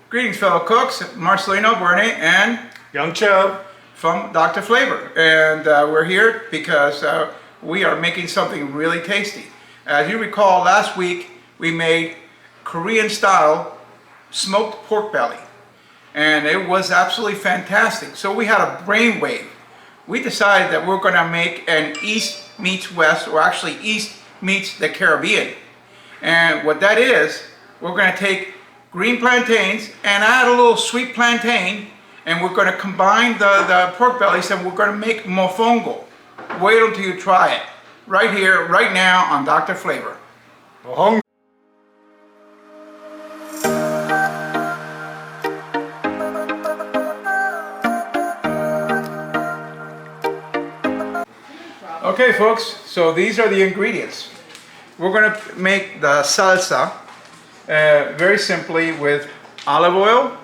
Greetings, fellow cooks. Marcelino, Bernie, and Young Cho from Dr. Flavor. And we're here because we are making something really tasty. As you recall, last week we made Korean-style smoked pork belly. And it was absolutely fantastic. So we had a brainwave. We decided that we're going to make an East meets West, or actually East meets the Caribbean. And what that is, we're going to take green plantains and add a little sweet plantain, and we're going to combine the pork bellies, and we're going to make mofongo. Wait until you try it. Right here, right now on Dr. Flavor. Mofongo. Okay, folks, so these are the ingredients. We're going to make the salsa very simply with olive oil,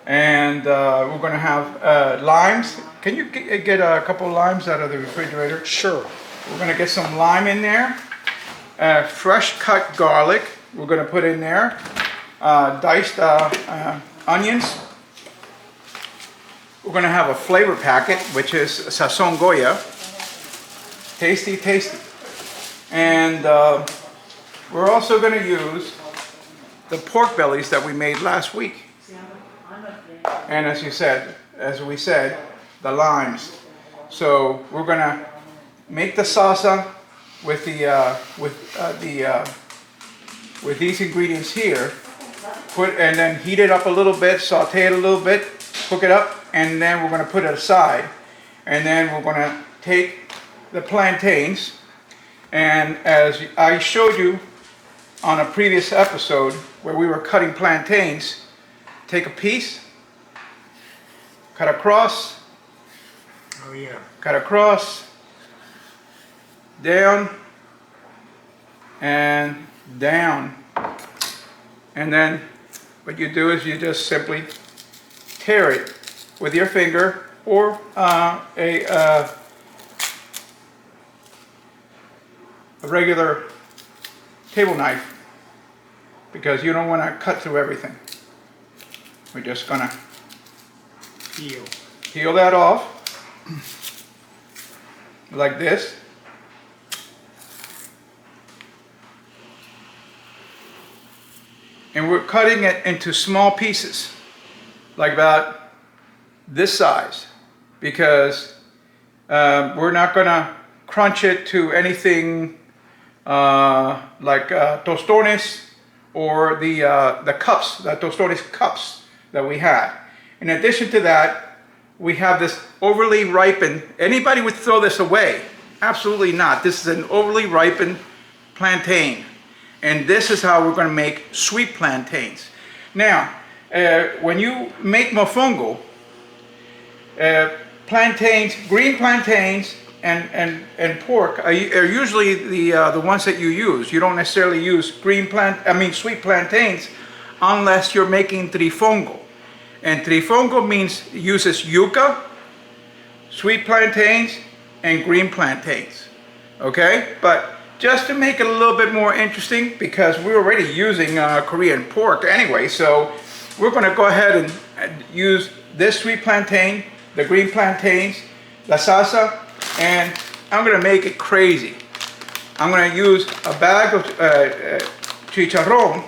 and we're going to have limes. Can you get a couple of limes out of the refrigerator? Sure. We're going to get some lime in there, fresh cut garlic we're going to put in there, diced onions. We're going to have a flavor packet, which is Sazon Goya. Tasty, tasty. And we're also going to use the pork bellies that we made last week. And as we said, the limes. So we're going to make the salsa with these ingredients here. And then heat it up a little bit, saute it a little bit, cook it up, and then we're going to put it aside. And then we're going to take the plantains, and as I showed you on a previous episode where we were cutting plantains, take a piece, cut across, cut across, down, and down. And then what you do is you just simply tear it with your finger or a regular table knife, because you don't want to cut through everything. We're just going to peel that off like this. And we're cutting it into small pieces, like about this size, because we're not going to crunch it to anything like tostones or the cups, the tostones cups that we had. In addition to that, we have this overly ripened, anybody would throw this away. Absolutely not. This is an overly ripened plantain. And this is how we're going to make sweet plantains. Now, when you make mofongo, plantains, green plantains, and pork are usually the ones that you use. You don't necessarily use sweet plantains unless you're making trifongo. And trifongo uses yuca, sweet plantains, and green plantains. Okay? But just to make it a little bit more interesting, because we're already using Korean pork anyway, so we're going to go ahead and use this sweet plantain, the green plantains, la salsa, and I'm going to make it crazy. I'm going to use a bag of Chicharon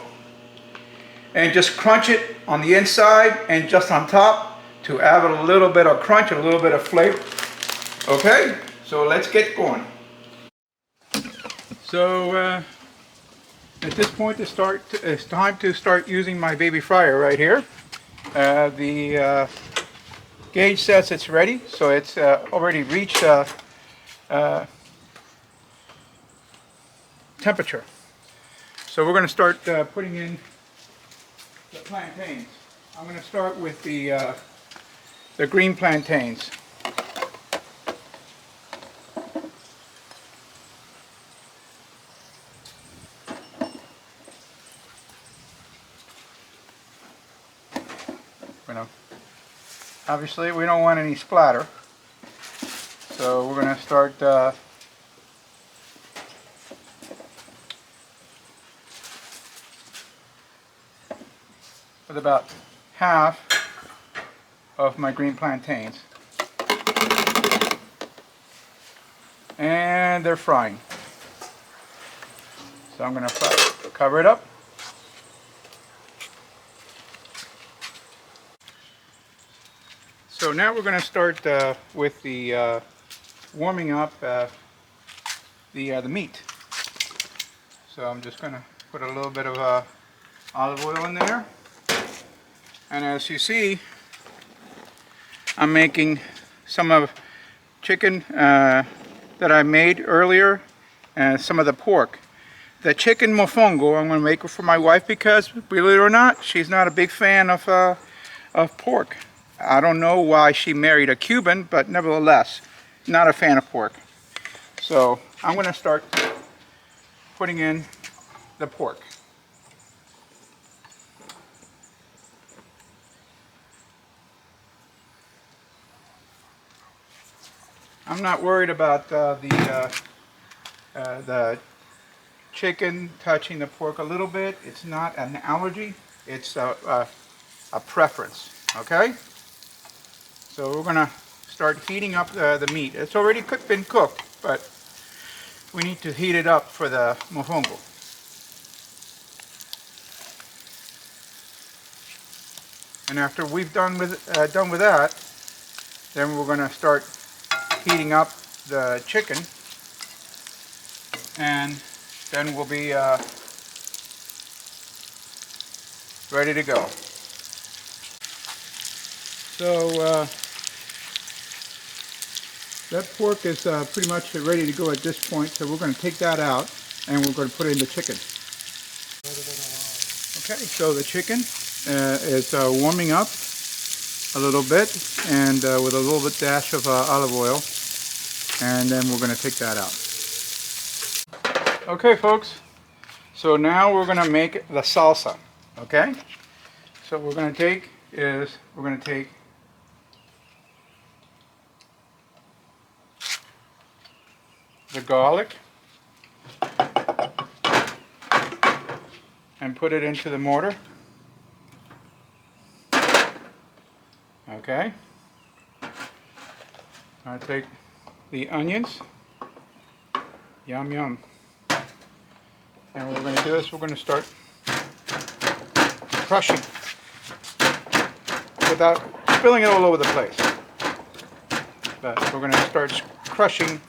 and just crunch it on the inside and just on top to add a little bit of crunch and a little bit of flavor. Okay, so let's get going. So at this point it's time to start using my baby fryer right here. The gauge says it's ready, so it's already reached temperature. So we're going to start putting in the plantains. I'm going to start with the green plantains. Obviously we don't want any splatter, so we're going to start with about half of my green plantains. And they're frying. So I'm going to cover it up. So now we're going to start with the warming up the meat. So I'm just going to put a little bit of olive oil in there. And as you see, I'm making some of chicken that I made earlier and some of the pork. The chicken mofongo I'm going to make for my wife because, believe it or not, she's not a big fan of pork. I don't know why she married a Cuban, but nevertheless, not a fan of pork. So I'm going to start putting in the pork. I'm not worried about the chicken touching the pork a little bit. It's not an allergy. It's a preference. Okay? So we're going to start heating up the meat. It's already been cooked, but we need to heat it up for the mofongo. And after we've done with that, then we're going to start heating up the chicken, and then we'll be ready to go. So that pork is pretty much ready to go at this point, so we're going to take that out and we're going to put in the chicken. Okay, so the chicken is warming up a little bit, and with a little bit dash of olive oil, and then we're going to take that out. Okay folks, so now we're going to make the salsa. Okay, so what we're going to take the garlic and put it into the mortar. Okay. I'll take the onions. Yum yum. And what we're going to do is we're going to start crushing without spilling it all over the place. But we're going to start crushing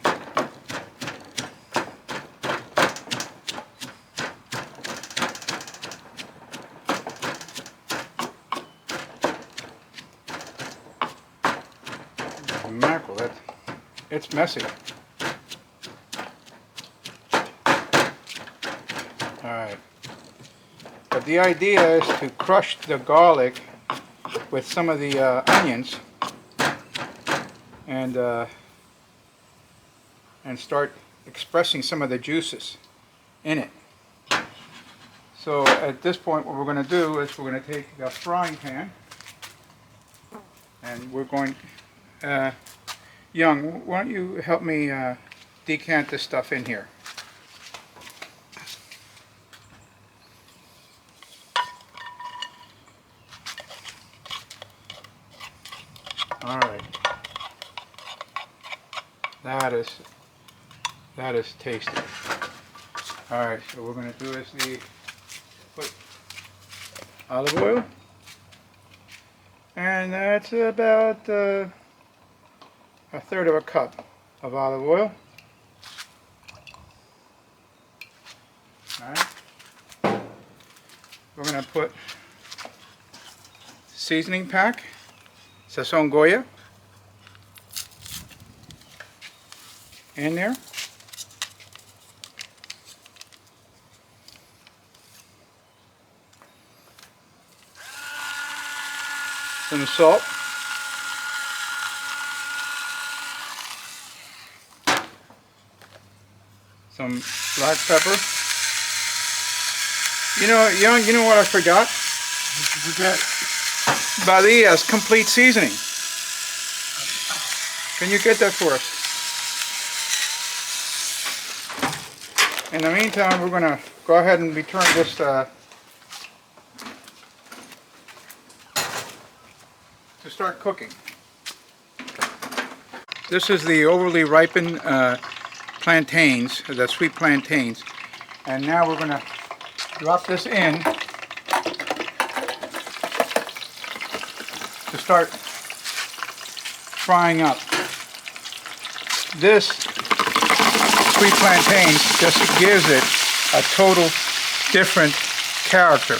mackerel. It's messy. Alright. But the idea is to crush the garlic with some of the onions and start expressing some of the juices in it. So at this point what we're going to do is we're going to take the frying pan and we're going Young, why don't you help me decant this stuff in here? All right. That is tasty. All right, so what we're going to do is put olive oil, and that's about a third of a cup of olive oil. All right. We're going to put seasoning pack, Sazon Goya, in there. Some salt. Some black pepper. You know, Young, you know what I forgot? Badia's complete seasoning. Can you get that for us? In the meantime, we're going to go ahead and return this to start cooking. This is the overly ripened plantains, the sweet plantains. And now we're going to drop this in to start frying up. This sweet plantain just gives it a total different character,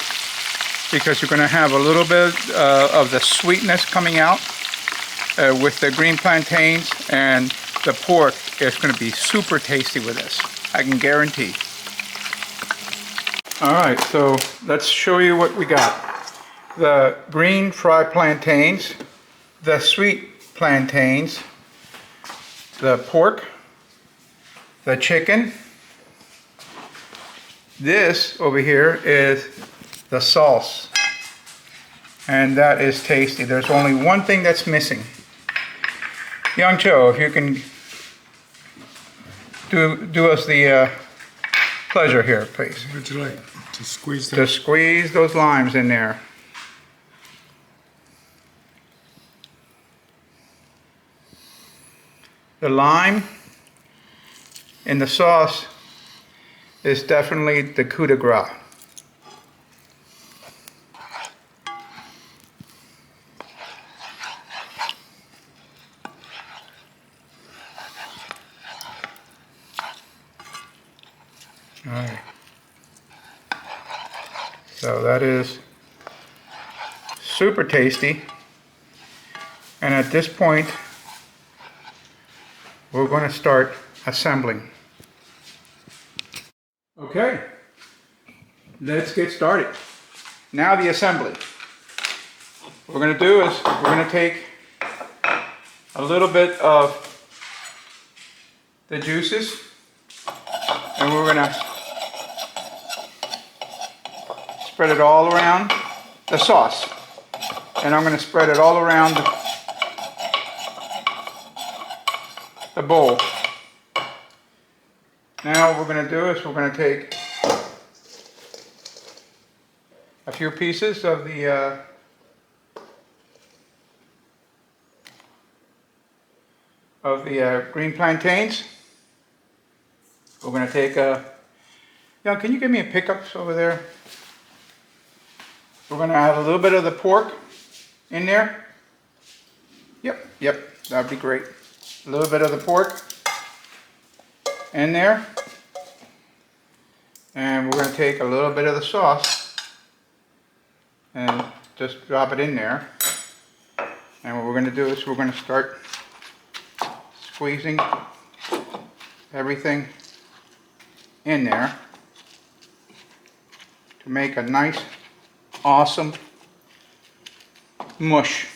because you're going to have a little bit of the sweetness coming out with the green plantains, and the pork is going to be super tasty with this, I can guarantee. Alright, so let's show you what we got. The green fried plantains, the sweet plantains, the pork, the chicken. This over here is the sauce, and that is tasty. There's only one thing that's missing. Young Cho, if you can do us the pleasure here, please. What would you like? To squeeze them? To squeeze those limes in there. The lime in the sauce is definitely the coup de grace. All right. So that is super tasty. And at this point, we're going to start assembling. Okay, let's get started. Now the assembly. What we're going to do is we're going to take a little bit of the juices, and we're going to spread it all around the sauce. And I'm going to spread it all around the bowl. Now what we're going to do is we're going to take a few pieces of the green plantains. We're going to take a... Now, can you give me a pickups over there? We're going to add a little bit of the pork in there. Yep, that'd be great. A little bit of the pork in there. And we're going to take a little bit of the sauce and just drop it in there. And what we're going to do is we're going to start squeezing everything in there to make a nice, awesome mush.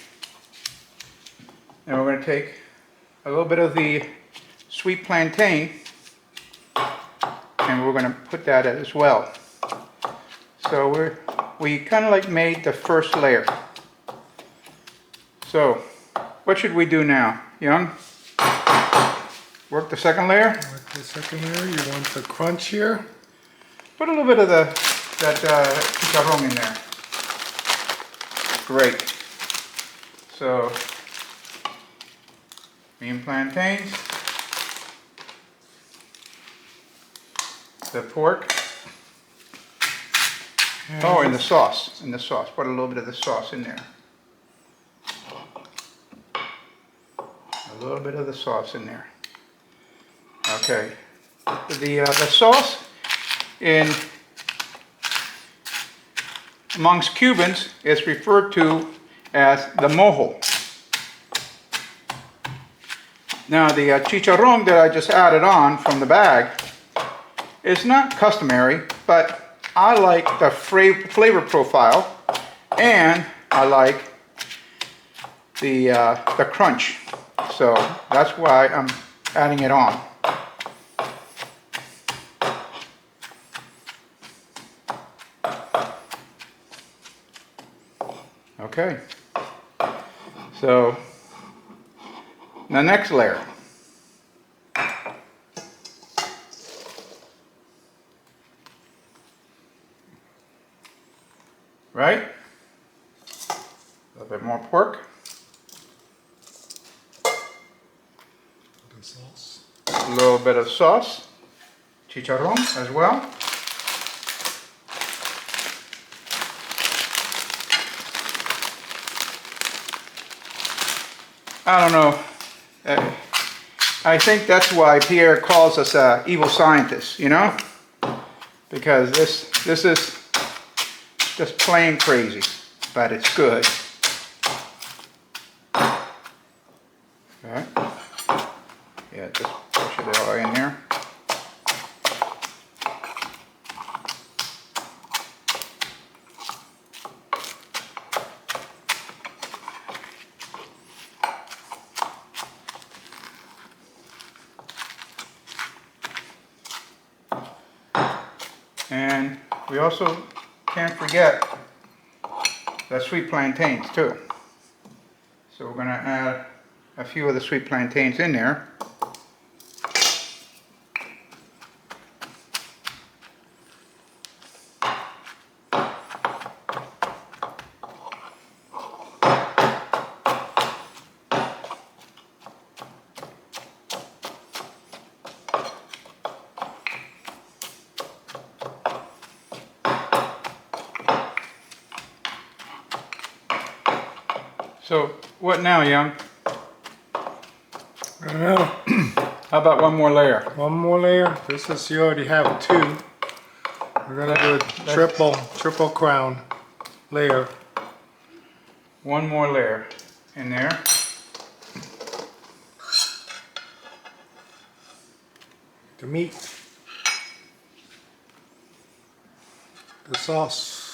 And we're going to take a little bit of the sweet plantain, and we're going to put that in as well. So we kind of like made the first layer. So what should we do now, Young? Work the second layer? With the second layer, you want the crunch here? Put a little bit of that Chicharon in there. Great. So green plantains, the pork. Oh, and the sauce. In the sauce. Put a little bit of the sauce in there. A little bit of the sauce in there. Okay. The sauce amongst Cubans is referred to as the mojo. Now the chicharron that I just added on from the bag is not customary, but I like the flavor profile, and I like the crunch. So that's why I'm adding it on. Okay. So the next layer. Right? A little bit more pork. sauce. A little bit of sauce, Chicharon as well. I don't know. I think that's why Pierre calls us evil scientists, you know? Because this is just plain crazy, but it's good. Okay. Yeah, just push it all in there. And we also can't forget the sweet plantains too. So we're going to add a few of the sweet plantains in there. So what now, Young? I don't know. How about one more layer? One more layer. This is, you already have two. We're gonna do a triple crown layer. One more layer in there. The meat. The sauce.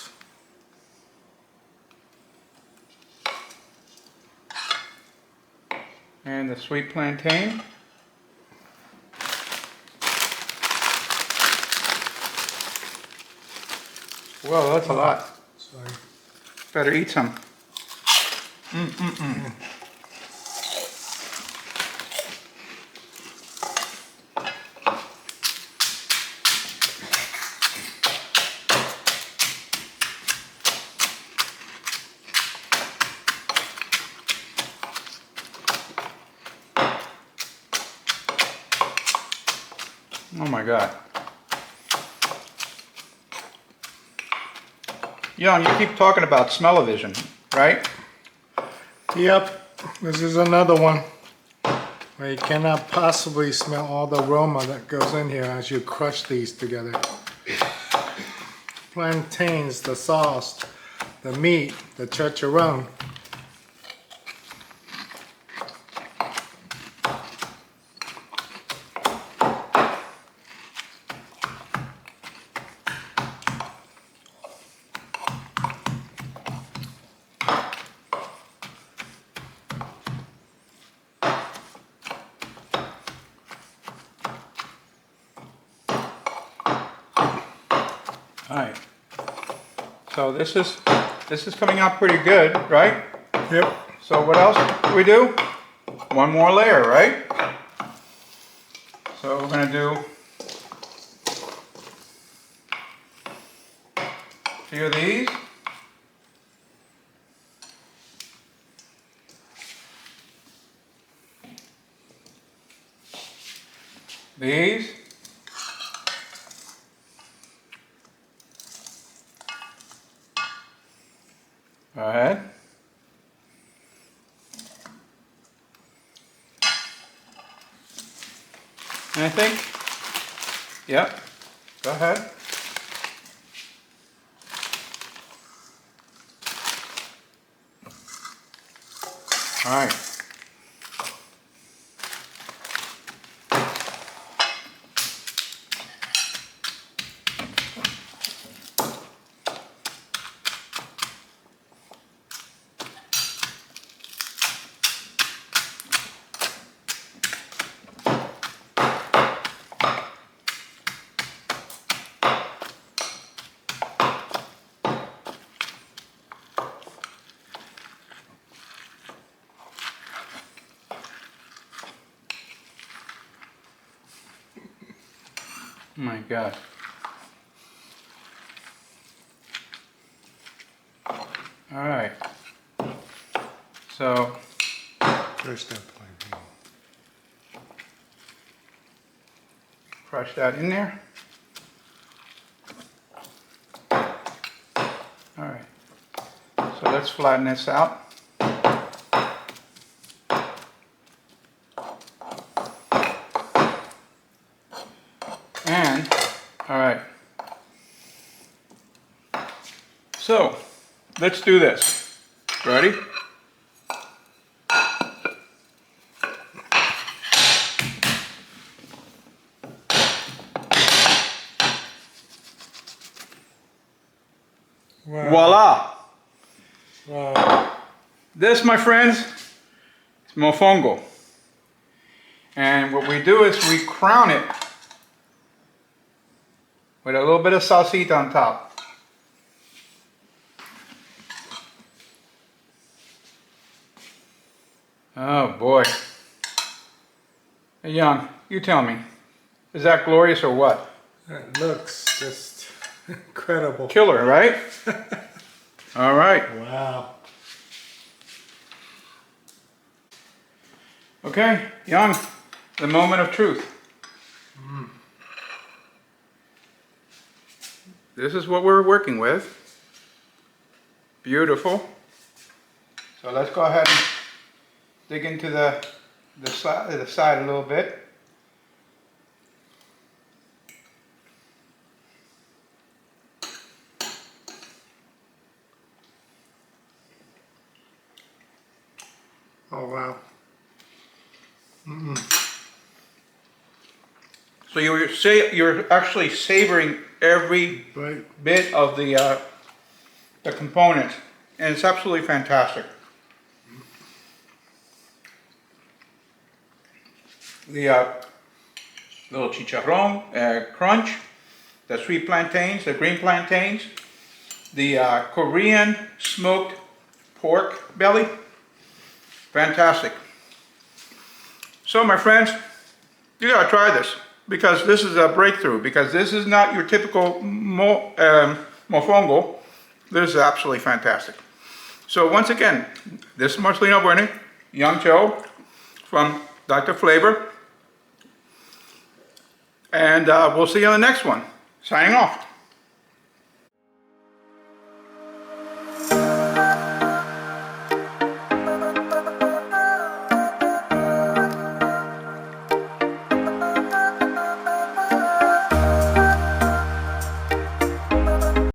And the sweet plantain. Well, that's a lot. Sorry. Better eat some. Oh my God. Young, you keep talking about smell-o-vision, right? Yep. This is another one where you cannot possibly smell all the aroma that goes in here as you crush these together. Plantains, the sauce, the meat, the chicharon. All right. So this is coming out pretty good, right? Yep. So what else do we do? One more layer, right? So we're gonna do a few of these. These. Go ahead. And I think, yep, go ahead. All right. Oh my God. All right. So There's that plantain. Crush that in there. All right. So let's flatten this out. And, all right. So, let's do this. Ready? Wow. Voila! Wow. This, my friends, is Mofongo. And what we do is we crown it with a little bit of Salsita on top. Oh boy. Hey, Young, you tell me, is that glorious or what? That looks just incredible. Killer, right? All right. Wow. Okay, Young, the moment of truth. This is what we're working with. Beautiful. So let's go ahead and dig into the side a little bit. Oh wow. So you're actually savoring every Right. bit of the components, and it's absolutely fantastic. The little chicharron crunch, the sweet plantains, the green plantains, the Korean smoked pork belly, fantastic. So my friends, you gotta try this, because this is a breakthrough, because this is not your typical mofongo. This is absolutely fantastic. So once again, this is Marcelino Bueno, Young Joe from Dr. Flavor, and we'll see you on the next one. Signing off.